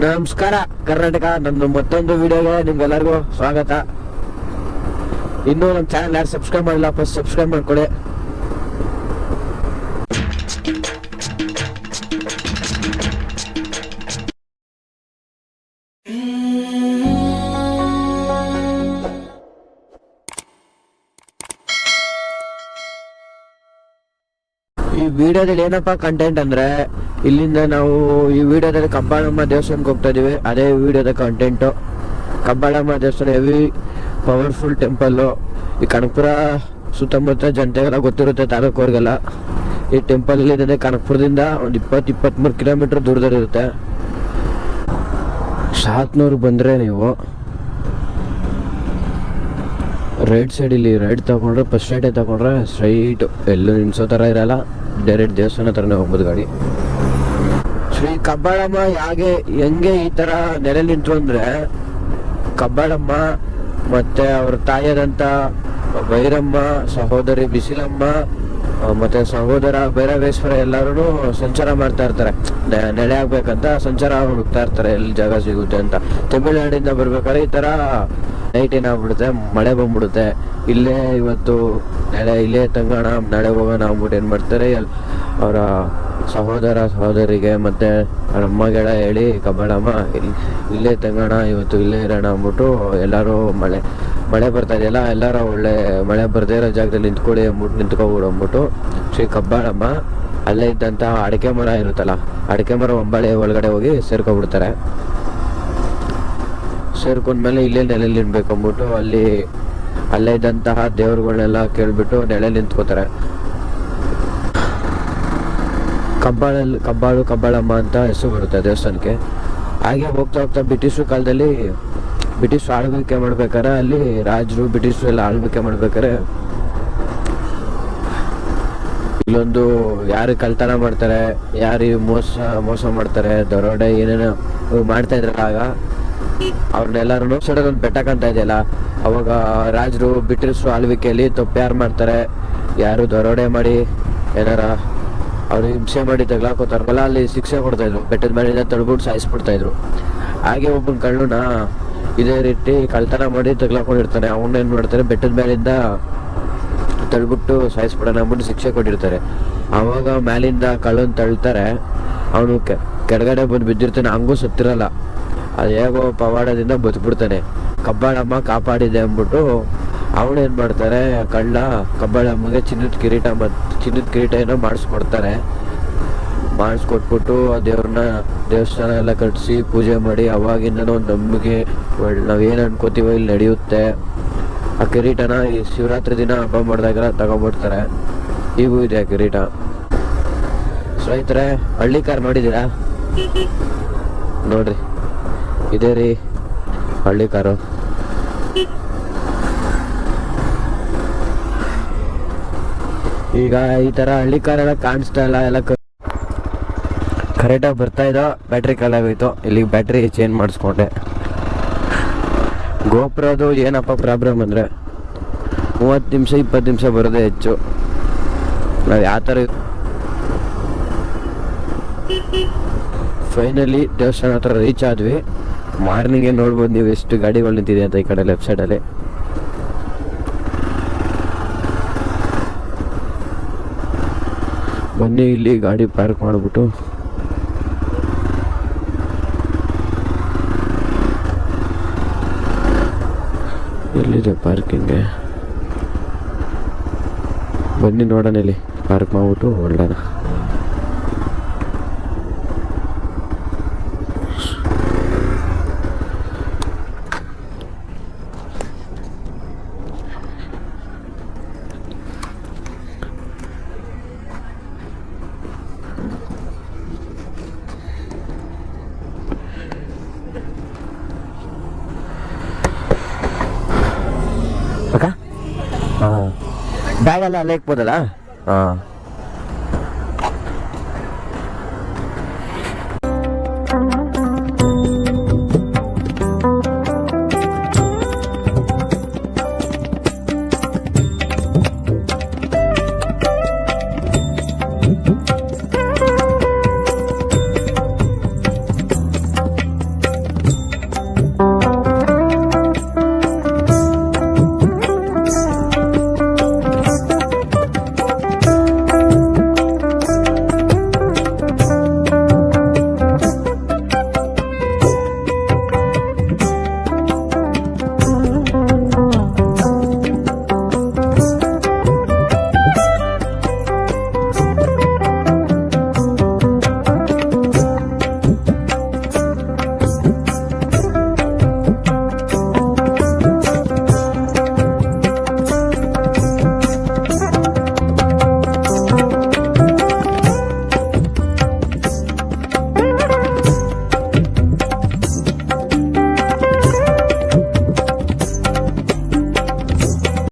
ನಮಸ್ಕಾರ ಕರ್ನಾಟಕ, ನನ್ನ ಮತ್ತೊಂದು ವಿಡಿಯೋಗೆ ನಿಮ್ಗೆಲ್ಲರಿಗೂ ಸ್ವಾಗತ. ಇನ್ನೂ ನಮ್ಮ ಚಾನಲ್ ಯಾರು ಸಬ್ಸ್ಕ್ರೈಬ್ ಮಾಡಿಲ್ಲ, ಫಸ್ಟ್ ಸಬ್ಸ್ಕ್ರೈಬ್ ಮಾಡ್ಕೊಳ್ಳಿ. ಈ ವಿಡಿಯೋದಲ್ಲಿ ಏನಪ್ಪ ಕಂಟೆಂಟ್ ಅಂದ್ರೆ, ಇಲ್ಲಿಂದ ನಾವು ಈ ವಿಡಿಯೋದಲ್ಲಿ ಕಬ್ಬಾಳಮ್ಮ ದೇವಸ್ಥಾನಕ್ಕೆ ಹೋಗ್ತಾ ಇದೀವಿ. ಅದೇ ವಿಡಿಯೋದ ಕಂಟೆಂಟು. ಕಬ್ಬಾಳಮ್ಮ ದೇವಸ್ಥಾನ ಹೆವಿ ಪವರ್ಫುಲ್ ಟೆಂಪಲ್ಲು. ಈ ಕನಕಪುರ ಸುತ್ತಮುತ್ತ ಜನತೆಗೆಲ್ಲ ಗೊತ್ತಿರುತ್ತೆ, ತಾಲೂಕವ್ರಿಗೆಲ್ಲ. ಈ ಟೆಂಪಲ್ ಇದೆ ಕನಕಪುರದಿಂದ ಒಂದು 20-23 ಕಿಲೋಮೀಟರ್ ದೂರದಲ್ಲಿರುತ್ತೆ. ಶಾತ್ನೂರು ಬಂದರೆ ನೀವು ರೈಟ್ ಸೈಡ್, ಇಲ್ಲಿ ರೈಟ್ ತಗೊಂಡ್ರೆ ಫಸ್ಟ್ ರೈಟೇ ತಗೊಂಡ್ರೆ ಸ್ಟ್ರೈಟ್, ಎಲ್ಲೂ ನಿಲ್ಸೋ ಥರ ಇರಲ್ಲ, ಡೈರೆಕ್ಟ್ ದೇವಸ್ಥಾನ ಥರನೇ ಹೋಗ್ಬೋದು ಗಾಡಿ. ಶ್ರೀ ಕಬ್ಬಾಳಮ್ಮ ಹೆಂಗೆ ಈ ಥರ ನೆಲೆ ನಿಂತು ಅಂದರೆ, ಕಬ್ಬಾಳಮ್ಮ ಮತ್ತು ಅವ್ರ ತಾಯಿಯಾದಂಥ ಭೈರಮ್ಮ, ಸಹೋದರಿ ಬಿಸಿಲಮ್ಮ ಮತ್ತು ಸಹೋದರ ಭೈರವೇಶ್ವರ ಎಲ್ಲರೂ ಸಂಚಾರ ಮಾಡ್ತಾ ಇರ್ತಾರೆ. ನೆಲೆ ಆಗ್ಬೇಕಂತ ಸಂಚಾರ ಹುಡುಕ್ತಾ ಇರ್ತಾರೆ, ಎಲ್ಲಿ ಜಾಗ ಸಿಗುತ್ತೆ ಅಂತ. ತಮಿಳ್ನಾಡಿಂದ ಬರ್ಬೇಕಾದ್ರೆ ಈ ಥರ ನೈಟ್ ಏನಾಗ್ಬಿಡುತ್ತೆ, ಮಳೆ ಬಂದ್ಬಿಡುತ್ತೆ. ಇಲ್ಲೇ ಇವತ್ತು ನಾಳೆ ಇಲ್ಲೇ ತಂಗೋಣ, ನಾಳೆ ಹೋಗೋಣ ಅಂದ್ಬಿಟ್ಟು ಏನು ಮಾಡ್ತಾರೆ, ಅವರ ಸಹೋದರಿಗೆ ಮತ್ತು ಅವ್ರ ಅಮ್ಮಗೆಲ್ಲ ಹೇಳಿ, ಕಬ್ಬಾಳಮ್ಮ ಇಲ್ಲೇ ತಂಗೋಣ, ಇವತ್ತು ಇಲ್ಲೇ ಇರೋಣ ಅಂದ್ಬಿಟ್ಟು ಎಲ್ಲರೂ ಮಳೆ ಬರ್ತಾ ಇದೆಯಲ್ಲ, ಎಲ್ಲರೂ ಒಳ್ಳೆ ಮಳೆ ಬರ್ದೇ ಇರೋ ಜಾಗದಲ್ಲಿ ನಿಂತ್ಕೊಬಿಡು ಅಂದ್ಬಿಟ್ಟು ಶ್ರೀ ಕಬ್ಬಾಳಮ್ಮ ಅಲ್ಲೇ ಇದ್ದಂಥ ಅಡಿಕೆ ಮರ ಇರುತ್ತಲ್ಲ, ಅಡಿಕೆ ಮರ ಒಂಬಳೆ ಒಳಗಡೆ ಹೋಗಿ ಸೇರ್ಕೊಬಿಡ್ತಾರೆ. ಸೇರ್ಕೊಂಡ್ಮೇಲೆ ಇಲ್ಲೇ ನೆಲೆಯಲ್ಲಿ ನಿಲ್ಬೇಕು ಅಂದ್ಬಿಟ್ಟು ಅಲ್ಲೇ ಇದ್ದಂತಹ ದೇವ್ರುಗಳನ್ನೆಲ್ಲ ಕೇಳ್ಬಿಟ್ಟು ನೆಲೆಯಲ್ಲಿ ನಿಂತ್ಕೋತಾರೆ. ಕಬ್ಬಾಳಮ್ಮ ಅಂತ ಹೆಸರು ಬರುತ್ತೆ ದೇವಸ್ಥಾನಕ್ಕೆ. ಹಾಗೆ ಹೋಗ್ತಾ ಬ್ರಿಟಿಷರು ಕಾಲದಲ್ಲಿ ಬ್ರಿಟಿಷ್ ಆಳ್ವಿಕೆ ಮಾಡ್ಬೇಕಾರೆ, ಅಲ್ಲಿ ರಾಜರು ಬ್ರಿಟಿಷರು ಎಲ್ಲ ಆಳ್ವಿಕೆ ಮಾಡ್ಬೇಕಾರೆ ಇಲ್ಲೊಂದು ಯಾರು ಕಳ್ತನ ಮಾಡ್ತಾರೆ, ಯಾರು ಮೋಸ ಮಾಡ್ತಾರೆ, ದರೋಡೆ ಏನೇನೋ ಮಾಡ್ತಾ ಇದ್ರಲ್ಲ, ಆಗ ಅವ್ರನ್ನೆಲ್ಲರೂ ಸಡನ್ ಒಂದು ಬೆಟ್ಟಕ್ಕಂತ ಇದೆಯಲ್ಲ, ಅವಾಗ ರಾಜರು ಬ್ರಿಟಿಷರು ಆಳ್ವಿಕೆಯಲ್ಲಿ ತಪ್ಪು ಯಾರು ಮಾಡ್ತಾರೆ, ಯಾರು ದರೋಡೆ ಮಾಡಿ ಏನಾರ ಅವ್ರು ಹಿಂಸೆ ಮಾಡಿ ತಗ್ಲಾಕೋತಾರಲ್ಲ, ಅಲ್ಲಿ ಶಿಕ್ಷೆ ಕೊಡ್ತಾಯಿದ್ರು. ಬೆಟ್ಟದ ಮೇಲಿಂದ ತಳ್ಬಿಟ್ಟು ಸಾಯಿಸ್ಬಿಡ್ತಾಯಿದ್ರು. ಹಾಗೆ ಒಬ್ಬನ ಕಳ್ಳನ ಇದೇ ರೀತಿ ಕಳ್ತನ ಮಾಡಿ ತಗ್ಲಾಕೊಂಡಿರ್ತಾನೆ. ಅವನ್ನೇನು ಮಾಡ್ತಾರೆ, ಬೆಟ್ಟದ ಮೇಲಿಂದ ತಳ್ಬಿಟ್ಟು ಸಾಯಿಸ್ಬಿಡೋಣ ಅಂದ್ಬಿಟ್ಟು ಶಿಕ್ಷೆ ಕೊಟ್ಟಿರ್ತಾರೆ. ಆವಾಗ ಮೇಲಿಂದ ಕಳ್ಳನ ತಳ್ತಾರೆ, ಅವನು ಕೆಳಗಡೆ ಬಂದು ಬಿದ್ದಿರ್ತಾನೆ, ಹಂಗೂ ಸತ್ತಿರಲ್ಲ. ಅದು ಹೇಗೋ ಪವಾಡದಿಂದ ಬದುಕ್ಬಿಡ್ತಾನೆ. ಕಬ್ಬಾಳಮ್ಮ ಕಾಪಾಡಿದೆ ಅಂದ್ಬಿಟ್ಟು ಅವನೇನು ಮಾಡ್ತಾರೆ, ಕಳ್ಳ ಕಬ್ಬಾಳಮ್ಮಗೆ ಚಿನ್ನದ ಕಿರೀಟ ಏನೋ ಮಾಡಿಸ್ಕೊಟ್ಬಿಟ್ಟು ಆ ದೇವಸ್ಥಾನ ಎಲ್ಲ ಕಟ್ಟಿಸಿ ಪೂಜೆ ಮಾಡಿ, ಅವಾಗಿಂದ ಒಂದು ನಂಬಿಕೆ, ನಾವೇನು ಅನ್ಕೋತೀವೋ ಇಲ್ಲಿ ನಡೆಯುತ್ತೆ. ಆ ಕಿರೀಟನ ಈ ಶಿವರಾತ್ರಿ ದಿನ ಹಬ್ಬ ಮಾಡಿದಾಗೆಲ್ಲ ತಗೊಂಡ್ಬಿಡ್ತಾರೆ. ಈಗೂ ಇದೆ ಆ ಕಿರೀಟ. ಸ್ನೇಹಿತರೆ, ಹಳ್ಳಿ ಕಾರ್ ನೋಡಿದ್ದೀರಾ? ನೋಡ್ರಿ, ಇದೇ ರೀ ಹಳ್ಳಿ ಕಾರು. ಈಗ ಈ ಥರ ಹಳ್ಳಿ ಕಾರೆಲ್ಲ ಕಾಣಿಸ್ತಾ ಇಲ್ಲ, ಎಲ್ಲ ಕರೆಕ್ಟಾಗಿ ಬರ್ತಾ ಇದ್ದೋ, ಬ್ಯಾಟ್ರಿ ಕಾಲಾಗೋಯ್ತು. ಇಲ್ಲಿಗೆ ಬ್ಯಾಟ್ರಿ ಚೇಂಜ್ ಮಾಡಿಸ್ಕೊಂಡೆ. ಗೋಪುರದು ಏನಪ್ಪ ಪ್ರಾಬ್ಲಮ್ ಅಂದರೆ, 30 ನಿಮಿಷ 20 ನಿಮಿಷ ಬರೋದೇ ಹೆಚ್ಚು. ನಾವು ಯಾವ ಥರ ಫೈನಲಿ ದೇವಸ್ಥಾನ ಹತ್ರ ರೀಚ್ ಆದ್ವಿ. ಮಾರ್ನಿಂಗೇ ನೋಡ್ಬೋದು ನೀವು ಎಷ್ಟು ಗಾಡಿಗಳು ನಿಂತಿದೆ ಅಂತ ಈ ಕಡೆ ಲೆಫ್ಟ್ ಸೈಡಲ್ಲಿ. ಬನ್ನಿ ಇಲ್ಲಿ ಗಾಡಿ ಪಾರ್ಕ್ ಮಾಡಿಬಿಟ್ಟು ಎಲ್ಲಿದೆ ಪಾರ್ಕಿಂಗ್ಗೆ, ಬನ್ನಿ ನೋಡೋಣ. ಇಲ್ಲಿ ಪಾರ್ಕ್ ಮಾಡಿಬಿಟ್ಟು ಹೊರಡೋಣ. ಬ್ಯಾಗ್ ಎಲ್ಲ ಅಲ್ಲೇ ಇಕ್ಬೋದಲ್ಲ? ಹಾಂ,